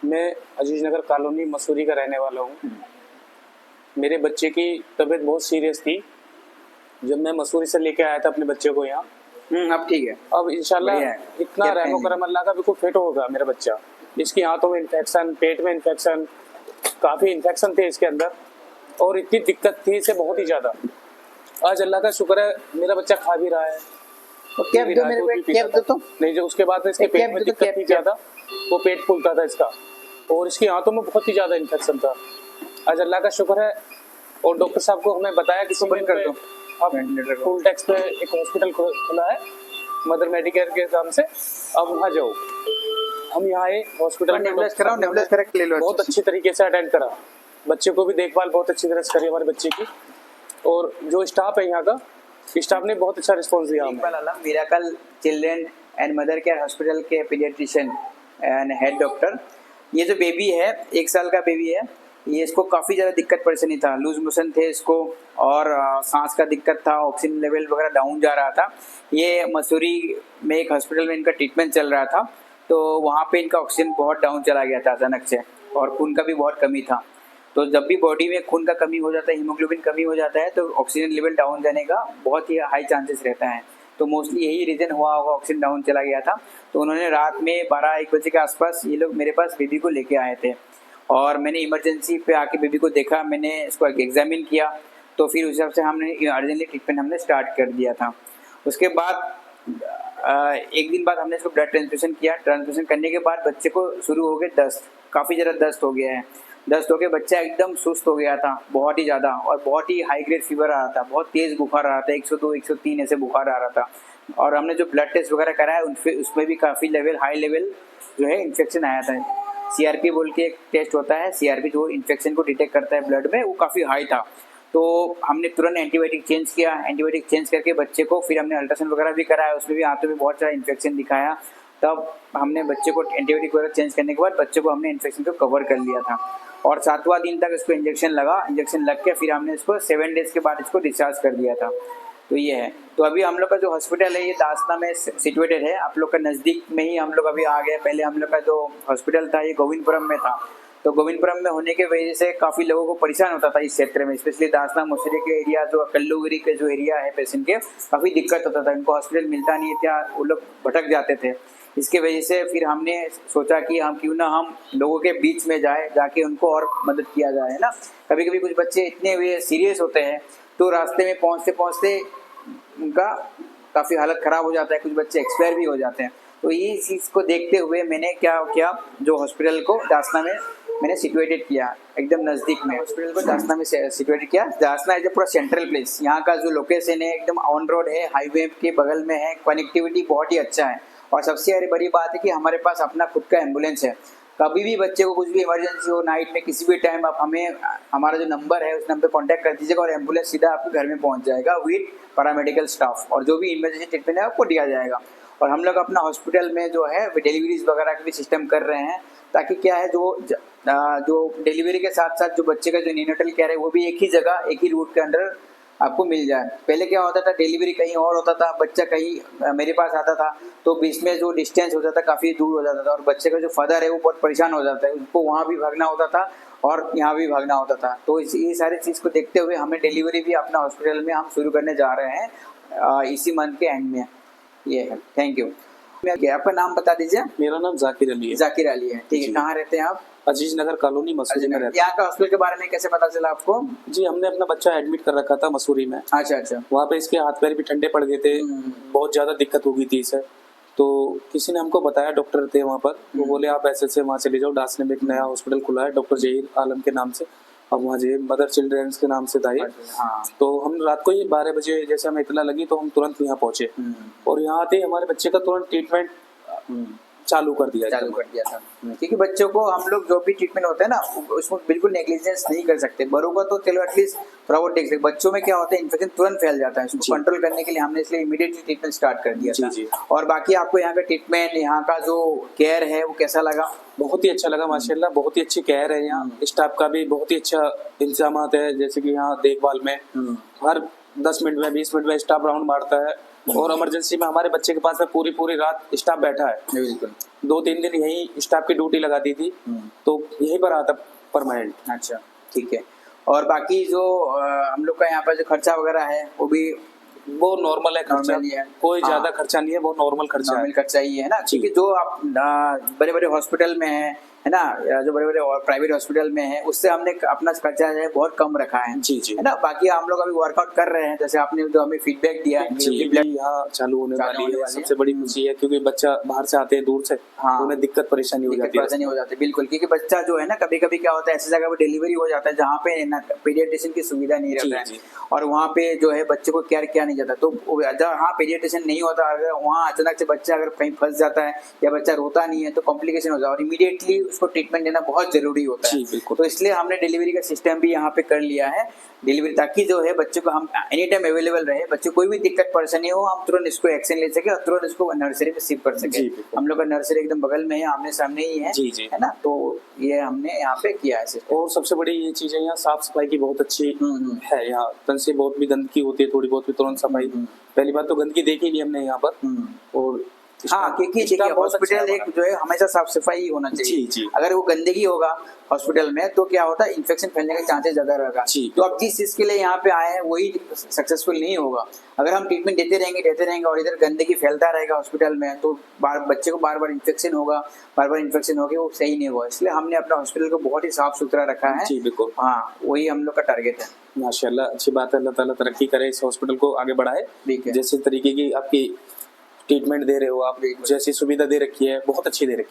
मैं अजीज नगर कॉलोनी मसूरी का रहने वाला हूँ। मेरे बच्चे की तबीयत बहुत सीरियस थी जब मैं मसूरी से लेके आया था अपने बच्चे को यहाँ। अब ठीक है। अब इंशाल्लाह इतना रहमो करम अल्लाह का बिल्कुल फिट होगा मेरा बच्चा। इसकी आंतों में इन्फेक्शन, पेट में इन्फेक्शन, काफ़ी इन्फेक्शन थे इसके अंदर और इतनी दिक्कत थी इसे बहुत ही ज़्यादा। आज अल्लाह का शुक्र है मेरा बच्चा खा भी रहा है। तो कैप दो मेरे को, कैप दो तो नहीं, जो उसके बाद इसके पेट में दिक्कत थी ज़्यादा, वो पेट फूलता था इसका और इसकी आंतों में बहुत ही ज़्यादा इन्फेक्शन था। आज अल्लाह का शुक्र है और डॉक्टर साहब को हमें बताया कि सुबह कर दो अब फुल टैक्स पे एक हॉस्पिटल खुला है मदर मेडिकेयर के नाम से, अब वहाँ जाओ। हम यहाँ आए हॉस्पिटल में, बहुत अच्छी तरीके से अटेंड करा, बच्चे को भी देखभाल बहुत अच्छी तरह से करी हमारे बच्चे की, और जो स्टाफ है यहाँ का स्टाफ ने बहुत अच्छा रिस्पॉन्स दिया हमें। Miracle children and mother care hospital के पीडियाट्रिशियन एंड हेड डॉक्टर, ये जो बेबी है 1 साल का बेबी है, ये इसको काफ़ी ज़्यादा दिक्कत परेशानी था, लूज मोशन थे इसको और सांस का दिक्कत था, ऑक्सीजन लेवल वगैरह डाउन जा रहा था। ये मसूरी में एक हॉस्पिटल में इनका ट्रीटमेंट चल रहा था, तो वहाँ पे इनका ऑक्सीजन बहुत डाउन चला गया था अचानक से, और खून का भी बहुत कमी था। तो जब भी बॉडी में खून का कमी हो जाता है, हीमोग्लोबिन कमी हो जाता है, तो ऑक्सीजन लेवल डाउन जाने का बहुत ही हाई चांसेस रहता है। तो मोस्टली यही रीज़न हुआ होगा, ऑक्सीजन डाउन चला गया था। तो उन्होंने रात में 12-1 बजे के आसपास ये लोग मेरे पास बेबी को लेके आए थे और मैंने इमरजेंसी पे आके बेबी को देखा, मैंने इसको एग्जामिन किया, तो फिर उस हिसाब से हमने अर्जेंटली ट्रीटमेंट हमने स्टार्ट कर दिया था। उसके बाद 1 दिन बाद हमने इसको ब्लड ट्रांसफ्यूजन किया। ट्रांसफ्यूजन करने के बाद बच्चे को शुरू हो गए दस्त, काफ़ी ज़्यादा दस्त हो गया है। दस्त हो के बच्चा एकदम सुस्त हो गया था बहुत ही ज़्यादा, और बहुत ही हाई ग्रेड फीवर आ रहा था, बहुत तेज़ बुखार आ रहा था, 102 103 ऐसे बुखार आ रहा था। और हमने जो ब्लड टेस्ट वगैरह कराया उसमें भी काफ़ी हाई लेवल जो है इन्फेक्शन आया था। CRP बोल के एक टेस्ट होता है, CRP जो इन्फेक्शन को डिटेक्ट करता है ब्लड में, वो काफ़ी हाई था। तो हमने तुरंत एंटीबायोटिक चेंज किया, एंटीबायोटिक चेंज करके बच्चे को फिर हमने अल्ट्रासाउंड वगैरह भी कराया, उसमें भी आंतों में बहुत सारा इन्फेक्शन दिखाया। तब हमने बच्चे को एंटीबायोटिक वगैरह चेंज करने के बाद बच्चे को हमने इन्फेक्शन को कवर कर लिया था, और 7वां दिन तक इसको इंजेक्शन लगा। इंजेक्शन लग के फिर हमने इसको 7 डेज़ के बाद इसको डिस्चार्ज कर दिया था। तो ये है। तो अभी हम लोग का जो हॉस्पिटल है ये दासना में सिचुएटेड है, आप लोग का नज़दीक में ही हम लोग अभी आ गए। पहले हम लोग का जो हॉस्पिटल था ये गोविंदपुरम में था, तो गोविंदपुरम में होने के वजह से काफ़ी लोगों को परेशान होता था इस क्षेत्र में, स्पेशली दासना मसूरी के एरिया, जो कल्लूगिरी के जो एरिया है पेशेंट के, काफ़ी दिक्कत होता था, इनको हॉस्पिटल मिलता नहीं था, वो लोग भटक जाते थे। इसके वजह से फिर हमने सोचा कि हम क्यों ना हम लोगों के बीच में जाके उनको और मदद किया जाए, है ना। कभी कभी कुछ बच्चे इतने वे सीरियस होते हैं तो रास्ते में पहुँचते पहुँचते उनका काफ़ी हालत ख़राब हो जाता है, कुछ बच्चे एक्सपायर भी हो जाते हैं। तो ये चीज़ को देखते हुए मैंने क्या किया, जो हॉस्पिटल को दासना में मैंने सिचुएटेड किया, एकदम नज़दीक में हॉस्पिटल को दासना में सिचुएटेड किया। दासना इज पूरा सेंट्रल प्लेस, यहाँ का जो लोकेशन है एकदम ऑन रोड है, हाईवे के बगल में है, कनेक्टिविटी बहुत ही अच्छा है, और सबसे बड़ी बात है कि हमारे पास अपना खुद का एम्बुलेंस है। कभी भी बच्चे को कुछ भी इमरजेंसी हो, नाइट में किसी भी टाइम, आप हमें हमारा जो नंबर है उस नंबर पे कांटेक्ट कर दीजिएगा और एम्बुलेंस सीधा आपके घर में पहुंच जाएगा विद पैरामेडिकल स्टाफ, और जो भी इमरजेंसी ट्रीटमेंट है आपको दिया जाएगा। और हम लोग अपना हॉस्पिटल में जो है डिलीवरीज वगैरह का भी सिस्टम कर रहे हैं, ताकि क्या है जो डिलीवरी के साथ साथ जो बच्चे का जो नीनेटल केयर है वो भी एक ही जगह, एक ही रूट के अंडर आपको मिल जाए। पहले क्या होता था, डिलीवरी कहीं और होता था, बच्चा कहीं मेरे पास आता था, तो बीच में जो डिस्टेंस हो जाता काफ़ी दूर हो जाता था, और बच्चे का जो फादर है वो बहुत परेशान हो जाता है, उसको वहाँ भी भागना होता था और यहाँ भी भागना होता था। तो ये सारी चीज़ को देखते हुए हमें डिलीवरी भी अपना हॉस्पिटल में हम शुरू करने जा रहे हैं इसी मंथ के एंड में। ये है। Thank you. आपका नाम बता दीजिए। मेरा नाम जाकिर अली है। जाकिर अली है, ठीक है। कहाँ रहते हैं आप? अजीज नगर कॉलोनी मसूरी में रहते हैं। यहाँ का हॉस्पिटल के बारे में कैसे पता चला आपको? जी, हमने अपना बच्चा एडमिट कर रखा था मसूरी में। अच्छा। वहाँ पे इसके हाथ पैर भी ठंडे पड़ गए थे, बहुत ज़्यादा दिक्कत हो गई थी इसे। तो किसी ने हमको बताया, डॉक्टर थे वहाँ पर, वो बोले आप ऐसे वहाँ चले जाओ, दासने में एक नया हॉस्पिटल खुला है डॉक्टर जहीर आलम के नाम से, अब वहाँ जाइए, मदर चिल्ड्रेंस के नाम से था ये। हाँ। तो हम रात को ये 12 बजे जैसे हमें इतना लगी तो हम तुरंत यहाँ पहुँचे, और यहाँ आते ही हमारे बच्चे का तुरंत ट्रीटमेंट चालू कर दिया था। क्योंकि बच्चों को हम लोग जो भी ट्रीटमेंट होता है ना उसमें बिल्कुल नेग्लिजेंस नहीं कर सकते। बड़ों को तो चलो एटलीस्ट थोड़ा बहुत देख सकते, बच्चों में क्या होता है इन्फेक्शन तुरंत फैल जाता है, उसको कंट्रोल करने के लिए हमने इसलिए इमीडिएटली ट्रीटमेंट स्टार्ट कर दिया था। और बाकी आपको यहाँ का ट्रीटमेंट, यहाँ का जो केयर है वो कैसा लगा? बहुत ही अच्छा लगा माशाल्लाह, बहुत ही अच्छी केयर है यहाँ, स्टाफ का भी बहुत ही अच्छा इंतजाम है। जैसे कि यहाँ देखभाल में हर 10 मिनट में 20 मिनट में स्टाफ राउंड मारता है, और इमरजेंसी में हमारे बच्चे के पास में पूरी रात स्टाफ बैठा है। 2-3 दिन यही स्टाफ की ड्यूटी लगा दी थी, तो यहीं पर आता परमानेंट। अच्छा, ठीक है। और बाकी जो हम लोग का यहाँ पर जो खर्चा वगैरह है वो भी वो नॉर्मल है खर्चा, Normal ही है। कोई हाँ। ज्यादा खर्चा नहीं है, वो नॉर्मल खर्चा है। नॉर्मल खर्चा ही है ना, जी। क्योंकि जो आप बड़े बड़े हॉस्पिटल में है ना, या जो बड़े बड़े प्राइवेट हॉस्पिटल में है, उससे हमने अपना खर्चा जो है बहुत कम रखा है। जी जी है ना। बाकी हम लोग अभी वर्कआउट कर रहे हैं, जैसे आपने जो हमें फीडबैक दिया है जी, कि ब्लड यहाँ चालू होने चालू वाली होने है, वाली है। सबसे बड़ी खुशी है, क्योंकि बच्चा बाहर से आते हैं दूर से, हाँ। तो उन्हें दिक्कत परेशानी हो जाती है। परेशानी हो जाती है, बिल्कुल, क्योंकि बच्चा जो है ना, कभी कभी क्या होता है ऐसी जगह पे डिलीवरी हो जाता है जहाँ पे ना पीडियाट्रिशियन की सुविधा नहीं जी, रहता जी। है, और वहाँ पे जो है बच्चे को केयर किया नहीं जाता। तो जहाँ पीडियाट्रिशियन नहीं होता, अगर वहाँ अचानक से बच्चा अगर कहीं फंस जाता है या बच्चा रोता नहीं है तो कॉम्प्लिकेशन हो जाता है, और इमीडिएटली उसको ट्रीटमेंट देना बहुत जरूरी होता है। जी, बिल्कुल। तो इसलिए हमने डिलीवरी का सिस्टम भी यहाँ पे कर लिया है, डिलीवरी, ताकि जो है बच्चे को हम एनी टाइम अवेलेबल रहे, बच्चे कोई भी दिक्कत परेशानी हो, हम तुरंत इसको एक्शन ले सके और तुरंत इसको नर्सरी में शिफ्ट कर सके। जी, बिल्कुल। हम लोग का नर्सरी एकदम बगल में है, आमने सामने ही है। जी, जी। है ना। तो ये हमने यहाँ पे किया है system। और सबसे बड़ी ये चीज है, यहाँ साफ सफाई की बहुत अच्छी हम्म। है। यहाँ तन से बहुत भी गंदगी होती है, थोड़ी बहुत भी तुरंत सफाई। पहली बात तो गंदगी देखी नहीं हमने यहाँ पर। और हाँ, क्योंकि स्टाफ देखिए बहुत अच्छा हॉस्पिटल है एक हमारा। जो है हमेशा साफ सफाई ही होना चाहिए। जी, जी। अगर वो गंदगी होगा हॉस्पिटल में तो क्या होता है, इन्फेक्शन फैलने के चांसेस ज्यादा रहेगा। जी। तो अब जिस चीज के लिए यहाँ पे आए हैं वही सक्सेसफुल नहीं होगा। अगर हम ट्रीटमेंट देते रहेंगे और इधर गंदगी फैलता रहेगा हॉस्पिटल में, तो बच्चे को बार बार इन्फेक्शन होगा, बार बार इन्फेक्शन होगी, वो सही नहीं होगा। इसलिए हमने अपना हॉस्पिटल को बहुत ही साफ सुथरा रखा है। जी, बिल्कुल। हाँ, वही हम लोग का टारगेट है। माशाल्लाह, अच्छी बात है। अल्लाह ताला तरक्की करे, इस हॉस्पिटल को आगे बढ़ाए। ठीक है। जैसे तरीके की आपकी ट्रीटमेंट दे रहे हो आप, जैसी सुविधा दे रखी है, बहुत अच्छी दे रखी है।